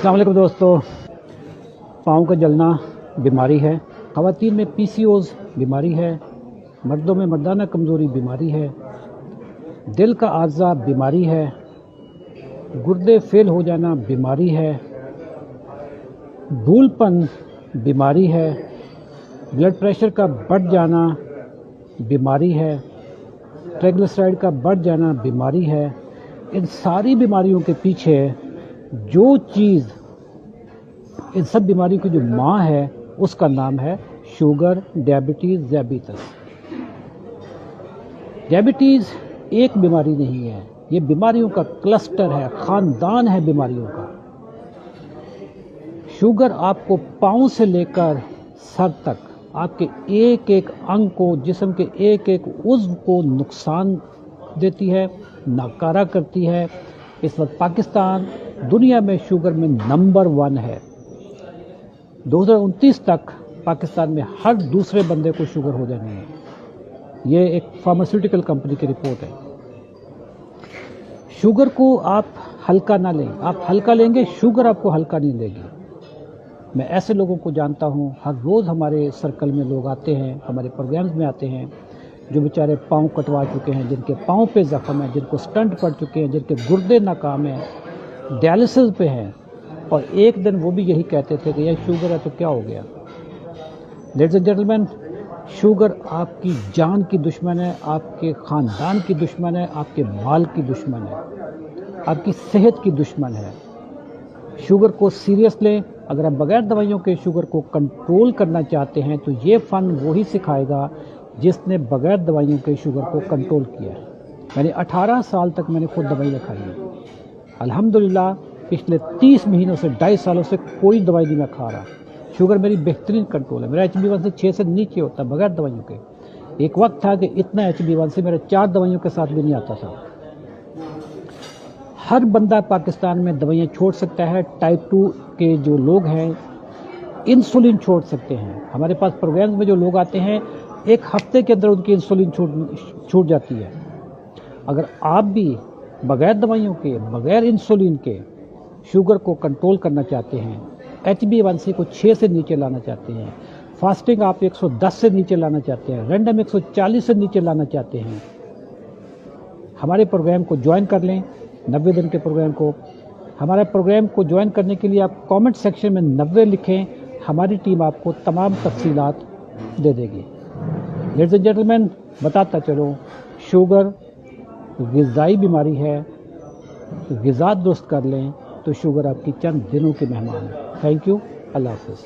अस्सलाम वालेकुम दोस्तों। पाँव का जलना बीमारी है, ख़वातीन में PCOS बीमारी है, मर्दों में मर्दाना कमज़ोरी बीमारी है, दिल का आर्जा बीमारी है, गुर्दे फेल हो जाना बीमारी है, भूलपन बीमारी है, ब्लड प्रेशर का बढ़ जाना बीमारी है, ट्राइग्लिसराइड का बढ़ जाना बीमारी है। इन सारी बीमारियों के पीछे जो चीज़ इन सब बीमारियों की जो माँ है उसका नाम है शुगर, डायबिटीज़। डायबिटीज़ एक बीमारी नहीं है, ये बीमारियों का क्लस्टर है, ख़ानदान है बीमारियों का। शुगर आपको पाँव से लेकर सर तक आपके एक एक अंग को, जिस्म के एक एक उज़्व को नुकसान देती है, नाकारा करती है। इस वक्त पाकिस्तान दुनिया में शुगर में नंबर 1 है। 2029 तक पाकिस्तान में हर दूसरे बंदे को शुगर हो जानी है। ये एक फार्मास्यूटिकल कंपनी की रिपोर्ट है। शुगर को आप हल्का ना लें, आप हल्का लेंगे शुगर आपको हल्का नहीं लेगी। मैं ऐसे लोगों को जानता हूँ, हर रोज़ हमारे सर्कल में लोग आते हैं, हमारे प्रोग्राम्स में आते हैं, जो बेचारे पाँव कटवा चुके हैं, जिनके पाँव पे ज़ख्म है, जिनको स्टंट पड़ चुके हैं, जिनके गुर्दे नाकाम हैं, डायलिसिस पे हैं, और एक दिन वो भी यही कहते थे कि यार शुगर है तो क्या हो गया। लेडीज़ एंड जेंटलमैन, शुगर आपकी जान की दुश्मन है, आपके ख़ानदान की दुश्मन है, आपके माल की दुश्मन है, आपकी सेहत की दुश्मन है। शुगर को सीरियस लें। अगर आप बगैर दवाइयों के शुगर को कंट्रोल करना चाहते हैं तो ये फ़न वही सिखाएगा जिसने बगैर दवाइयों के शुगर को कंट्रोल किया है। मैंने 18 साल तक मैंने खुद दवाई रखाई है। अल्हम्दुलिल्लाह पिछले 30 महीनों से 2.5 सालों से कोई दवाई नहीं मैं खा रहा। शुगर मेरी बेहतरीन कंट्रोल है। मेरा HbA1c 6 से नीचे होता है बगैर दवाइयों के। एक वक्त था कि इतना HbA1c मेरा 4 दवाइयों के साथ भी नहीं आता था। हर बंदा पाकिस्तान में दवाइयाँ छोड़ सकता है। टाइप 2 के जो लोग हैं इंसुलिन छोड़ सकते हैं। हमारे पास प्रोग्राम्स में जो लोग आते हैं 1 हफ्ते के अंदर उनकी इंसुलिन छूट जाती है। अगर आप भी बगैर दवाइयों के, बगैर इंसुलिन के शुगर को कंट्रोल करना चाहते हैं, HbA1c को 6 से नीचे लाना चाहते हैं, फास्टिंग आप 110 से नीचे लाना चाहते हैं, रैंडम 140 से नीचे लाना चाहते हैं, हमारे प्रोग्राम को ज्वाइन कर लें। 90 दिन के प्रोग्राम को, हमारे प्रोग्राम को ज्वाइन करने के लिए आप कमेंट सेक्शन में 90 लिखें। हमारी टीम आपको तमाम तफसीलात दे देगी। लेडीज़ एंड जेंटलमैन, बताता चलो, शुगर ग़िज़ाई बीमारी है। ग़िज़ा दुरुस्त कर लें तो शुगर आपकी चंद दिनों की मेहमान है। Thank you. अल्लाह हाफ़िज़।